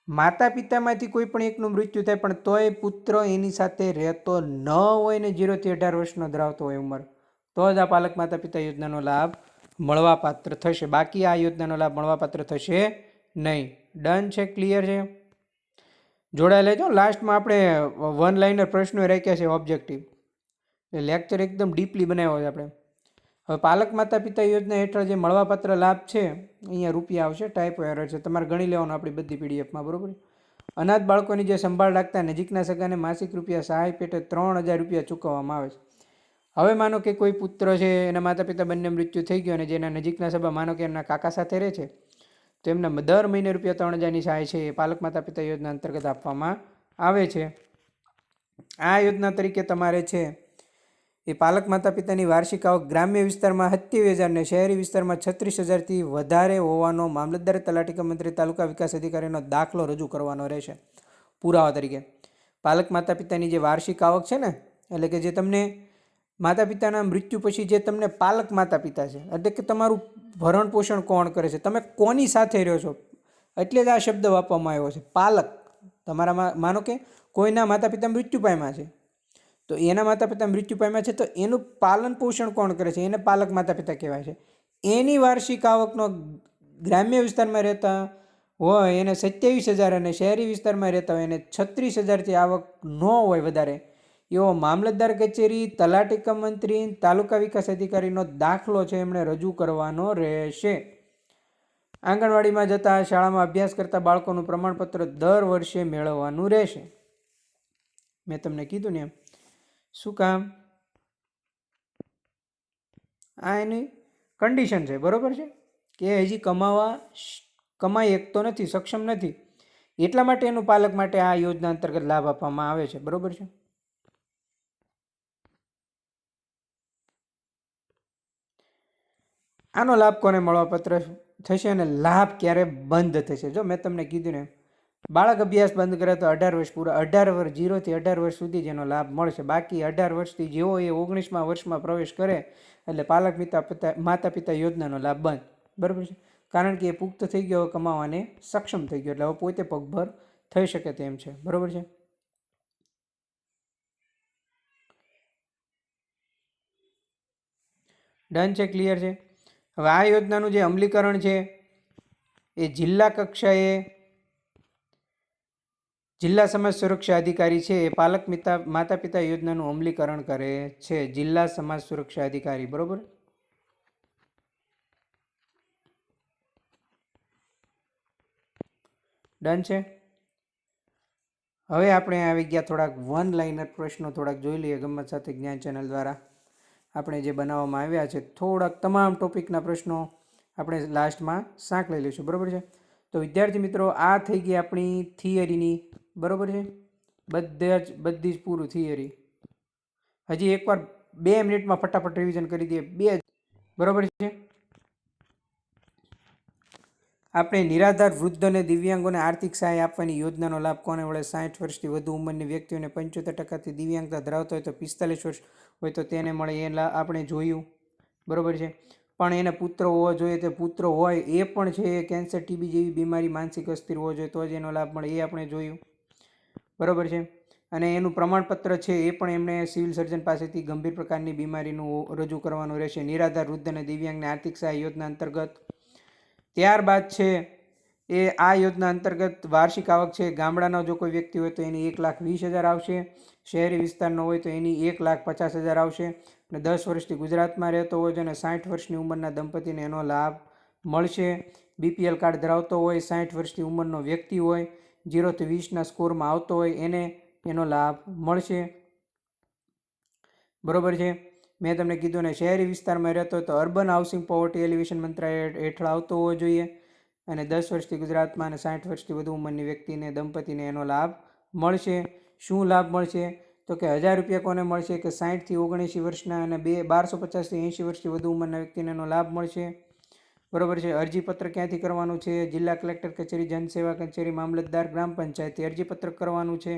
માતા પિતામાંથી કોઈ પણ એકનું મૃત્યુ થાય પણ તોય પુત્ર એની સાથે રહેતો ન હોય ને 0 થી 18 વર્ષનો ધરાવતો હોય ઉંમર, તો જ આ પાલક માતા પિતા યોજનાનો લાભ મળવાપાત્ર થશે. બાકી આ યોજનાનો લાભ મળવાપાત્ર થશે નહીં. ડન છે? ક્લિયર છે? જોડાઈ લેજો. લાસ્ટમાં આપણે 1 લાઇનર પ્રશ્નો રાખ્યા છે ઓબ્જેક્ટિવ, લેક્ચર એકદમ ડીપલી બનાવ્યો છે આપણે. હવે પાલક માતા પિતા યોજના હેઠળ જે મળવાપાત્ર લાભ છે, અહીંયા રૂપિયા આવશે, ટાઈપો એરર છે, તમારે ગણી લેવાનું આપણી બધી PDFમાં, બરોબર. અનાથ બાળકોની જે સંભાળ રાખતા નજીકના સગાને માસિક રૂપિયા સહાય પેટે 3000 રૂપિયા ચૂકવવામાં આવે છે. હવે માનો કે કોઈ પુત્ર છે, એના માતા પિતા બંને મૃત્યુ થઈ ગયો અને જેના નજીકના સભા માનો કે એમના કાકા સાથે રહે છે તો એમને દર મહિને રૂપિયા 3000ની સહાય છે એ પાલક માતા પિતા યોજના અંતર્ગત આપવામાં આવે છે. આ યોજના તરીકે તમારે છે એ પાલક માતા પિતાની વાર્ષિક આવક ગ્રામ્ય વિસ્તારમાં 27,000 ને શહેરી વિસ્તારમાં 36,000થી વધારે હોવાનો મામલતદાર, તલાટી કમ મંત્રી, તાલુકા વિકાસ અધિકારીનો દાખલો રજૂ કરવાનો રહેશે પુરાવા તરીકે. પાલક માતા પિતાની જે વાર્ષિક આવક છે ને, એટલે કે જે તમને માતા પિતાના મૃત્યુ પછી જે તમને પાલક માતા પિતા છે, એટલે કે તમારું ભરણ પોષણ કોણ કરે છે, તમે કોની સાથે રહ્યો છો, એટલે જ આ શબ્દ વાપરવામાં આવ્યો છે પાલક. તમારા માનો કે કોઈના માતા પિતા મૃત્યુ પામ્યા છે તો એના માતા પિતા મૃત્યુ પામ્યા છે તો એનું પાલન પોષણ કોણ કરે છે, એને પાલક માતા પિતા કહેવાય છે. એની વાર્ષિક આવકનો ગ્રામ્ય વિસ્તારમાં રહેતા હોય એને 27,000 અને શહેરી વિસ્તારમાં રહેતા હોય એને 36,000થી આવક ન હોય વધારે એવો મામલતદાર કચેરી, તલાટી કમ મંત્રી, તાલુકા વિકાસ અધિકારીનો દાખલો છે એમણે રજૂ કરવાનો રહેશે. આંગણવાડીમાં જતા, શાળામાં અભ્યાસ કરતા બાળકોનું પ્રમાણપત્ર દર વર્ષે મેળવવાનું રહેશે. મેં તમને કીધું ને એમ. શું કામ? આ એની કન્ડિશન છે, બરોબર છે, કે હજી કમાઈ શકતો નથી, સક્ષમ નથી, એટલા માટે એનું પાલક માટે આ યોજના અંતર્ગત લાભ આપવામાં આવે છે, બરોબર છે. આનો લાભ કોને મળવાપાત્ર થશે અને લાભ ક્યારે બંધ થશે? જો મેં તમને કીધું ને બાળક અભ્યાસ બંધ કરે તો 18 વર્ષ પૂરા, 18 વર્ષ 0 થી 18 વર્ષ સુધી જેનો લાભ મળશે. બાકી 18 વર્ષથી જેવો એ 19મા વર્ષમાં પ્રવેશ કરે એટલે પાલક માતા પિતા યોજનાનો લાભ બંધ. બરાબર છે, કારણ કે એ પુખ્ત થઈ ગયો, કમાવાને સક્ષમ થઈ ગયો, એટલે હવે પોતે પગભર થઈ શકે તેમ છે. બરાબર છે. ડન છે, ક્લિયર છે. હવે આ યોજનાનું જે અમલીકરણ છે એ જિલ્લા કક્ષાએ જિલ્લા સમાજ સુરક્ષા અધિકારી છે એ પાલક માતા પિતા યોજનાનું અમલીકરણ કરે છે. જિલ્લા સમાજ સુરક્ષા અધિકારી. બરોબર. ડન છે. હવે આપણે આવી ગયા થોડાક વન લાઇનર પ્રશ્નો થોડાક જોઈ લઈએ. ગમ્મત સાથે જ્ઞાન ચેનલ દ્વારા આપણે જે બનાવવામાં આવ્યા છે થોડાક તમામ ટોપિકના પ્રશ્નો આપણે લાસ્ટમાં સાંક લઈ લઈશું. બરાબર છે. તો વિદ્યાર્થી મિત્રો, આ થઈ ગઈ આપણી થિયરીની. બરાબર છે, બધી જ પૂરું થિયરી. હજી એકવાર 2 મિનિટમાં ફટાફટ રિવિઝન કરી દઈએ. બરાબર છે. આપણે નિરાધાર વૃદ્ધ અને દિવ્યાંગોને આર્થિક સહાય આપવાની યોજનાનો લાભ કોને મળે? 60 વર્ષથી વધુ ઉંમરની વ્યક્તિઓને 75% દિવ્યાંગતા ધરાવતા હોય તો 45 વર્ષ હોય તો તેને મળે. એ લાભ આપણે જોયું. બરાબર છે. પણ એને પુત્ર હોવો જોઈએ, તે પુત્ર હોય એ પણ છે કેન્સર ટીબી જેવી બીમારી, માનસિક અસ્થિર હોવો જોઈએ તો જ એનો લાભ મળે, એ આપણે જોયું. બરાબર છે. અને એનું પ્રમાણપત્ર છે એ પણ એમણે સિવિલ સર્જન પાસેથી ગંભીર પ્રકારની બીમારીનું રજૂ કરવાનું રહેશે. નિરાધાર વૃદ્ધ અને દિવ્યાંગને આર્થિક સહાય યોજના અંતર્ગત. ત્યારબાદ છે એ આ યોજના અંતર્ગત વાર્ષિક આવક છે ગામડાનો જો કોઈ વ્યક્તિ હોય તો એની 1,20,000 આવશે. શહેરી વિસ્તારનો હોય તો એની 1,50,000 આવશે. અને 10 વર્ષથી ગુજરાતમાં રહેતો હોય છે અને 60 વર્ષની ઉંમરના દંપતીને એનો લાભ મળશે. બીપીએલ કાર્ડ ધરાવતો હોય, 60 વર્ષની ઉંમરનો વ્યક્તિ હોય, 0 થી 20ના સ્કોરમાં આવતો હોય એને એનો લાભ મળશે. બરાબર છે. મેં તમને કીધું ને, શહેરી વિસ્તારમાં રહેતો હોય તો અર્બન હાઉસિંગ પોવર્ટી એલિવેશન મંત્રાલય હેઠળ આવતો હોવો જોઈએ. અને 10 વર્ષથી ગુજરાતમાં અને 60 વર્ષથી વધુ ઉંમરની વ્યક્તિને દંપતીને એનો લાભ મળશે. શું લાભ મળશે? તો કે 1,000 રૂપિયા કોને મળશે? કે 60 થી 79 વર્ષના અને 1250 થી 80 વર્ષથી વધુ ઉંમરના વ્યક્તિને એનો લાભ મળશે. બરાબર છે. અરજીપત્ર ક્યાંથી કરવાનું છે? જિલ્લા કલેક્ટર કચેરી, જનસેવા કચેરી, મામલતદાર, ગ્રામ પંચાયતથી અરજીપત્ર કરવાનું છે.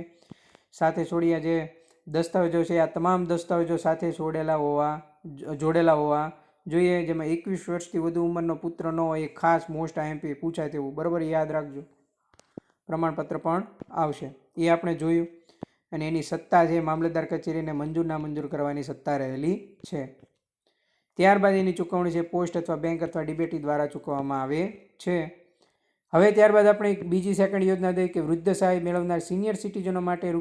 સાથે છોડ્યા જે દસ્તાવેજો છે આ તમામ દસ્તાવેજો સાથે જોડેલા હોવા જોઈએ. જેમાં 21 વર્ષથી વધુ ઉંમરનો પુત્ર ન હોય, એ ખાસ મોસ્ટ આઈએમપી પૂછાય તેવું. બરાબર, યાદ રાખજો. પ્રમાણપત્ર પણ આવશે, એ આપણે જોયું. અને એની સત્તા છે મામલતદાર કચેરીને મંજૂર નામંજૂર કરવાની સત્તા રહેલી છે. ત્યારબાદ એની ચૂકવણી છે પોસ્ટ અથવા બેંક અથવા ડીબીટી દ્વારા ચૂકવવામાં આવે છે. હવે ત્યારબાદ આપણે એક બીજી સેકન્ડ યોજના દઈએ કે વૃદ્ધ સહાય મેળવનાર સિનિયર સિટીઝનો માટે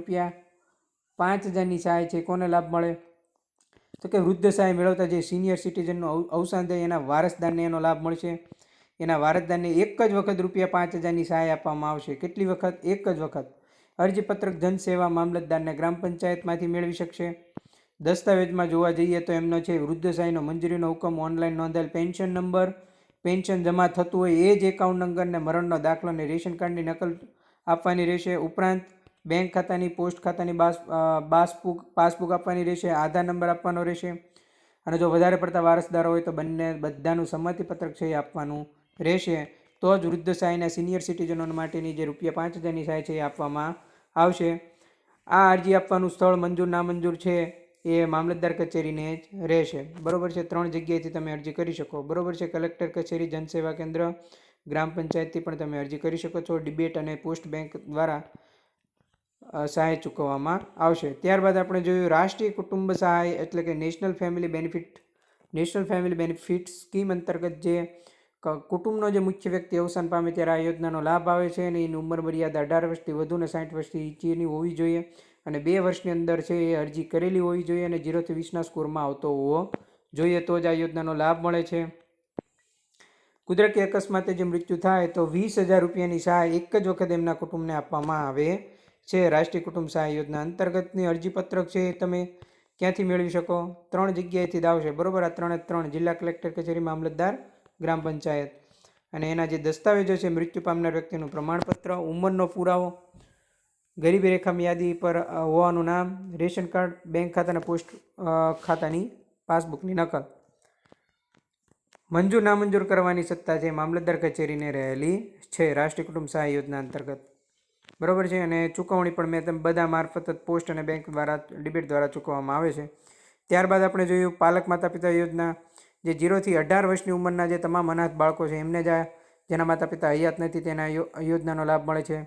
₹5,000ની સહાય છે. કોને લાભ મળે? તો કે વૃદ્ધ સહાય મેળવતા જે સિનિયર સિટીઝનનું અવસાન થાય એના વારસદારને એનો લાભ મળશે. એના વારસદારને એક જ વખત ₹5,000ની સહાય આપવામાં આવશે. કેટલી વખત? એક જ વખત. અરજીપત્રક જનસેવા, મામલતદારને ગ્રામ પંચાયતમાંથી મેળવી શકશે. દસ્તાવેજમાં જોવા જઈએ તો એમનો છે વૃદ્ધ સહાયનો મંજૂરીનો હુકમ, ઓનલાઈન નોંધાયેલ પેન્શન નંબર, પેન્શન જમા થતું હોય એ જ એકાઉન્ટ નંબરને મરણનો દાખલો અને રેશન કાર્ડની નકલ આપવાની રહેશે. ઉપરાંત બેંક ખાતાની, પોસ્ટ ખાતાની પાસબુક આપવાની રહેશે. આધાર નંબર આપવાનો રહેશે. અને જો વધારે પડતા વારસદારો હોય તો બધાનું સંમતિપત્રક છે એ આપવાનું રહેશે. તો જ વૃદ્ધ સહાયના સિનિયર સિટીઝનો માટેની જે ₹5,000ની સહાય છે એ આપવામાં આવશે. આ અરજી આપવાનું સ્થળ મંજૂર નામંજૂર છે એ મામલતદાર કચેરીને જ રહેશે. બરાબર છે. 3 જગ્યાએથી તમે અરજી કરી શકો. બરાબર છે. કલેક્ટર કચેરી, જનસેવા કેન્દ્ર, ગ્રામ પંચાયતથી પણ તમે અરજી કરી શકો છો. ડિબેટ અને પોસ્ટ બેંક દ્વારા સહાય ચૂકવવામાં આવશે. ત્યારબાદ આપણે જોયું રાષ્ટ્રીય કુટુંબ સહાય એટલે કે નેશનલ ફેમિલી બેનિફિટ સ્કીમ અંતર્ગત જે કુટુંબનો જે મુખ્ય વ્યક્તિ અવસાન પામે ત્યારે આ યોજનાનો લાભ આવે છે. અને એની ઉંમર મર્યાદા 18 વર્ષથી વધુ અને 60 વર્ષથી નીચેની હોવી જોઈએ. અને 2 વર્ષની અંદર છે એ અરજી કરેલી હોવી જોઈએ અને 0 થી 20ના સ્કોરમાં આવતો હોવો જોઈએ તો જ આ યોજનાનો લાભ મળે છે. કુદરતી અકસ્માતે જે મૃત્યુ થાય તો ₹20,000ની સહાય એક જ વખત એમના કુટુંબને આપવામાં આવે છે. રાષ્ટ્રીય કુટુંબ સહાય યોજના અંતર્ગતની અરજીપત્રક છે તમે ક્યાંથી મેળવી શકો? 3 જગ્યાએથી જ આવશે. બરાબર, આ 3 જિલ્લા કલેક્ટર કચેરી, મામલતદાર, ગ્રામ પંચાયત. અને એના જે દસ્તાવેજો છે મૃત્યુ પામનાર વ્યક્તિનું પ્રમાણપત્ર, ઉંમરનો પુરાવો, ગરીબી રેખાની યાદી પર હોવાનું નામ, રેશન કાર્ડ, બેંક ખાતાના પોસ્ટ ખાતાની પાસબુકની નકલ. મંજૂર નામંજૂર કરવાની સત્તા છે મામલતદાર કચેરીને રહેલી છે રાષ્ટ્રીય કુટુંબ સહાય યોજના અંતર્ગત. બરાબર છે. અને ચૂકવણી પણ મેં તમે બધા મારફત પોસ્ટ અને બેંક દ્વારા ડિબેટ દ્વારા ચૂકવવામાં આવે છે. ત્યારબાદ આપણે જોયું પાલક માતા પિતા યોજના, જે 0 થી 18 વર્ષની ઉંમરના જે તમામ અનાથ બાળકો છે એમને જેના માતા પિતા હયાત નથી તેના યોજનાનો લાભ મળે છે.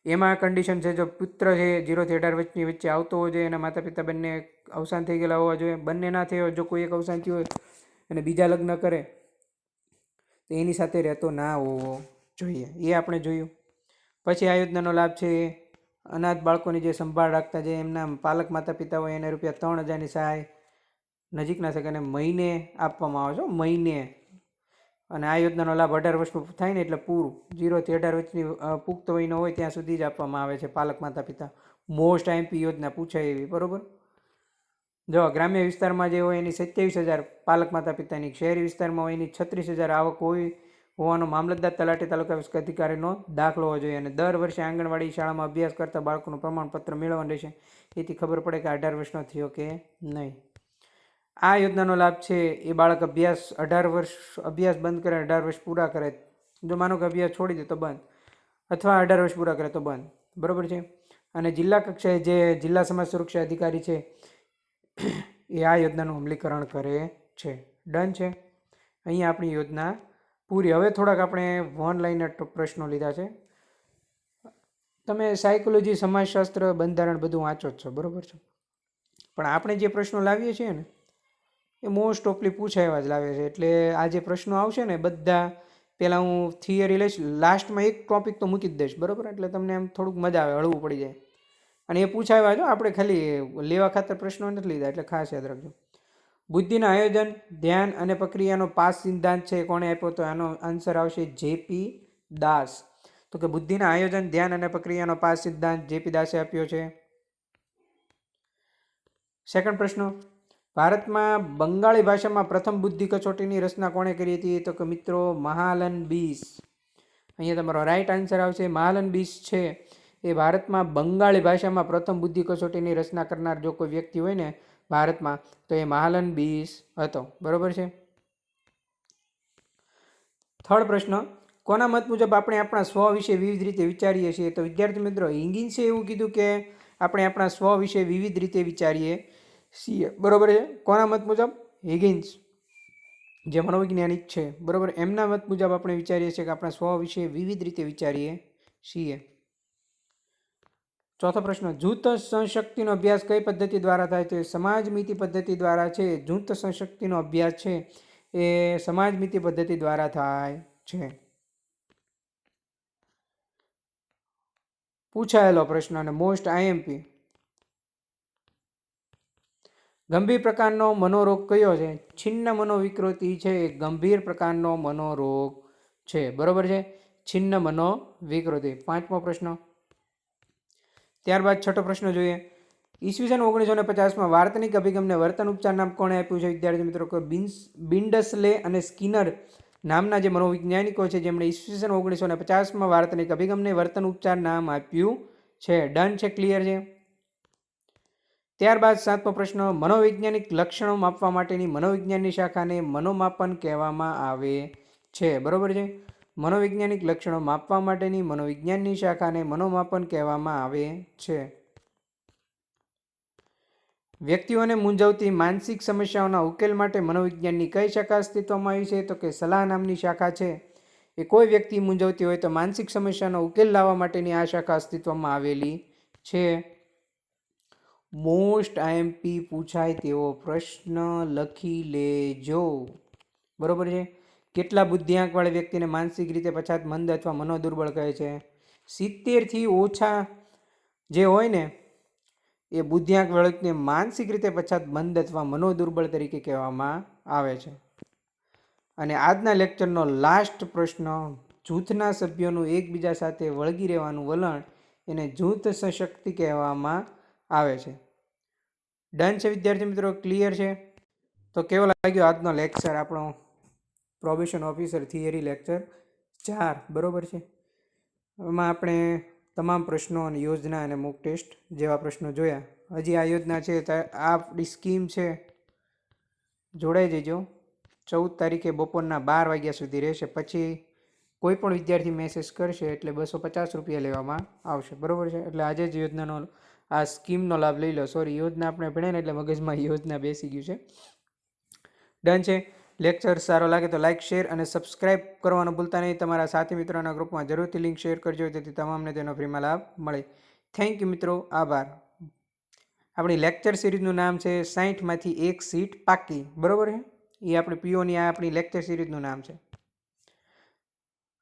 એમાં કન્ડિશન છે, જો પુત્ર છે 0 થી 18 વર્ષની વચ્ચે આવતો હોવો જોઈએ, એના માતા પિતા બંને અવસાન થઈ ગયેલા હોવા જોઈએ. બંને ના થયો, જો કોઈ એક અવસાન થયું હોય અને બીજા લગ્ન કરે તો એની સાથે રહેતો ના હોવો જોઈએ. એ આપણે જોયું. પછી આ યોજનાનો લાભ છે અનાથ બાળકોની જે સંભાળ રાખતા જે એમના પાલક માતા પિતા હોય એને ₹3,000ની સહાય નજીકના સગાને મહિને આપવામાં આવે છે, મહિને. અને આ યોજનાનો લાભ 18 વર્ષનું થાય ને એટલે પૂરું, 0 થી 18 વર્ષની પુખ્ત વયનો હોય ત્યાં સુધી જ આપવામાં આવે છે પાલક માતા પિતા. મોસ્ટ આઈએમપી યોજના પૂછાય એવી, બરોબર. જો ગ્રામ્ય વિસ્તારમાં જે હોય એની 27,000 પાલક માતા પિતાની, શહેરી વિસ્તારમાં હોય એની 36,000 આવક હોવાનો મામલતદાર તલાટી તાલુકા વિકાસ અધિકારીનો દાખલો હોવો જોઈએ. અને દર વર્ષે આંગણવાડી શાળામાં અભ્યાસ કરતા બાળકોનું પ્રમાણપત્ર મેળવવાનું રહેશે. એથી ખબર પડે કે 18 વર્ષનો થયો કે નહીં. આ યોજનાનો લાભ છે એ બાળક અભ્યાસ બંધ કરે, 18 વર્ષ પૂરા કરે. જો માનો કે અભ્યાસ છોડી દે તો બંધ, અથવા 18 વર્ષ પૂરા કરે તો બંધ, બરાબર છે. અને જિલ્લા કક્ષાએ જે જિલ્લા સમાજ સુરક્ષા અધિકારી છે એ આ યોજનાનું અમલીકરણ કરે છે. ડન છે. અહીંયા આપણી યોજના પૂરી. હવે થોડાક આપણે વન લાઇનર પ્રશ્નો લીધા છે. તમે સાયકોલોજી, સમાજશાસ્ત્ર, બંધારણ બધું વાંચો જ છો, બરાબર છે. પણ આપણે જે પ્રશ્નો લાવીએ છીએ ને એ મોસ્ટ ઓફલી પૂછાયા જ લાવે છે. એટલે આ જે પ્રશ્નો આવશે ને બધા પહેલાં હું થિયરી લઈશ, લાસ્ટમાં એક ટોપિક તો મૂકી જ દઈશ, બરાબર. એટલે તમને એમ થોડુંક મજા આવે, હળવું પડી જાય. અને એ પૂછાયા જો આપણે ખાલી લેવા ખાતર પ્રશ્નો નથી લીધા, એટલે ખાસ યાદ રાખજો. બુદ્ધિના આયોજન, ધ્યાન અને પ્રક્રિયાનો પાસ સિદ્ધાંત છે કોણે આપ્યો? તો આનો આન્સર આવશે જેપી દાસ. તો કે બુદ્ધિના આયોજન, ધ્યાન અને પ્રક્રિયાનો પાસ સિદ્ધાંત જેપી દાસે આપ્યો છે. સેકન્ડ પ્રશ્ન, ભારતમાં બંગાળી ભાષામાં પ્રથમ બુદ્ધિ કસોટીની રચના કોણે કરી હતી? તો કે મિત્રો મહાલનબિસ. અહીંયા તમારો રાઈટ આન્સર આવશે મહાલનબિસ છે એ ભારતમાં બંગાળી ભાષામાં પ્રથમ બુદ્ધિ કસોટીની રચના કરનાર જો કોઈ વ્યક્તિ હોય ને ભારતમાં તો એ મહાલનબિસ હતો, બરોબર છે. થર્ડ પ્રશ્ન, કોના મત મુજબ આપણે આપણા સ્વ વિશે વિવિધ રીતે વિચારીએ છીએ? તો વિદ્યાર્થી મિત્રો હિગિન્સે એવું કીધું કે આપણે આપણા સ્વ વિશે વિવિધ રીતે વિચારીએ છીએ, બરોબર છે. કોના મત મુજબ? હિગિન્સ, જે મનોવૈજ્ઞાનિક છે, બરોબર. એમના મત મુજબ આપણે વિચારીએ છીએ કે આપણા સ્વ વિશે વિવિધ રીતે વિચારીએ છીએ. ચોથો પ્રશ્ન, જૂથ સંશક્તિનો અભ્યાસ કઈ પદ્ધતિ દ્વારા થાય? તો સમાજ મિતિ પદ્ધતિ દ્વારા છે. જૂથ સંશક્તિનો અભ્યાસ છે એ સમાજ મિતિ પદ્ધતિ દ્વારા થાય છે. પૂછાયેલો પ્રશ્ન અને મોસ્ટ આઈએમપી. ગંભીર પ્રકારનો મનોરોગ કયો છે? છિન્ન મનોવિકૃતિ છે એ ગંભીર પ્રકારનો મનોરોગ છે, બરોબર છે. છિન્ન મનોવિકૃતિ. પાંચમો પ્રશ્ન. ત્યારબાદ છઠ્ઠો પ્રશ્ન જોઈએ. ઈસવીસન 1950માં વાર્તનિક અભિગમને વર્તન ઉપચાર નામ કોણે આપ્યું છે? વિદ્યાર્થી મિત્રો બિન્ડસલે અને સ્કિનર નામના જે મનોવૈજ્ઞાનિકો છે જેમણે ઈસવીસન 1950માં વાર્તનિક અભિગમને વર્તન ઉપચાર નામ આપ્યું છે. ડન છે, ક્લિયર છે. ત્યારબાદ સાતમો પ્રશ્ન, મનોવૈજ્ઞાનિક લક્ષણો માપવા માટેની મનોવિજ્ઞાનની શાખાને મનોમાપન કહેવામાં આવે છે, બરોબર છે. મનોવૈજ્ઞાનિક લક્ષણો માપવા માટેની મનોવિજ્ઞાનની શાખાને મનોમાપન કહેવામાં આવે છે. વ્યક્તિઓને મૂંઝવતી માનસિક સમસ્યાઓના ઉકેલ માટે મનોવિજ્ઞાનની કઈ શાખા અસ્તિત્વમાં આવી છે? તો કે સલાહ નામની શાખા છે. એ કોઈ વ્યક્તિ મૂંઝવતી હોય તો માનસિક સમસ્યાનો ઉકેલ લાવવા માટેની આ શાખા અસ્તિત્વમાં આવેલી છે. મોસ્ટ આઈએમપી પૂછાય તેવો પ્રશ્ન લખી લેજો, બરોબર છે. કેટલા બુદ્ધિઆંકવાળી વ્યક્તિને માનસિક રીતે પછાત, મંદ અથવા મનોદુર્બળ કહે છે? 70થી ઓછા જે હોય ને એ બુદ્ધિઆંકવાળી વ્યક્તિને માનસિક રીતે પછાત, મંદ અથવા મનોદુર્બળ તરીકે કહેવામાં આવે છે. અને આજના લેક્ચરનો લાસ્ટ પ્રશ્ન, જૂથના સભ્યોનું એકબીજા સાથે વળગી રહેવાનું વલણ એને જૂથ સશક્તિ કહેવામાં આવે છે. ડન છે વિદ્યાર્થી મિત્રો, ક્લિયર છે. તો કેવો લાગ્યો આજનો લેક્ચર, આપણો પ્રોબેશન ઓફિસર થિયરી લેક્ચર 4, બરોબર છે. એમાં આપણે તમામ પ્રશ્નો અને યોજના અને મોક ટેસ્ટ જેવા પ્રશ્નો જોયા. હજી આ યોજના છે આ આપણી સ્કીમ છે, જોડાઈ જજો. 14 તારીખે બપોરના 12 વાગ્યા સુધી રહેશે. પછી કોઈ પણ વિદ્યાર્થી મેસેજ કરશે એટલે 250 રૂપિયા લેવામાં આવશે, બરાબર છે. એટલે આજે જ યોજનાનો આ સ્કીમનો લાભ લઈ લો. સોરી, યોજના આપણે ભણ્યા ને એટલે મગજમાં યોજના બેસી ગયું છે. ડન છે. લેક્ચર સારો લાગે તો લાઇક, શેર અને સબસ્ક્રાઇબ કરવાનું ભૂલતા નહીં. તમારા સાથી મિત્રોના ગ્રુપમાં જરૂરથી લિંક શેર કરજો, જેથી તમામને તેનો ફ્રીમાં લાભ મળે. થેન્ક યુ મિત્રો, આભાર. આપણી લેક્ચર સિરીઝનું નામ છે 60માંથી 1 સીટ પાકી, બરાબર છે. એ આપણી પીઓની આ આપણી લેક્ચર સિરીઝનું નામ છે.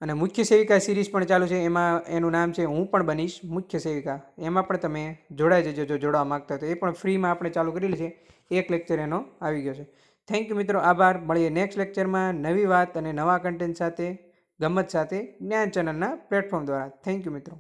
અને મુખ્ય સેવિકા સિરીઝ પણ ચાલુ છે. એમાં એનું નામ છે હું પણ બનીશ મુખ્ય સેવિકા. એમાં પણ તમે જોડાઈ જજો જો જોડવા માગતા હોય તો. એ પણ ફ્રીમાં આપણે ચાલુ કરેલી છે. એક લેક્ચર એનો આવી ગયો છે. થેન્ક યુ મિત્રો, આભાર. મળીએ નેક્સ્ટ લેક્ચરમાં નવી વાત અને નવા કન્ટેન્ટ સાથે, ગમત સાથે, જ્ઞાન ચેનલના પ્લેટફોર્મ દ્વારા. થેન્ક યુ મિત્રો.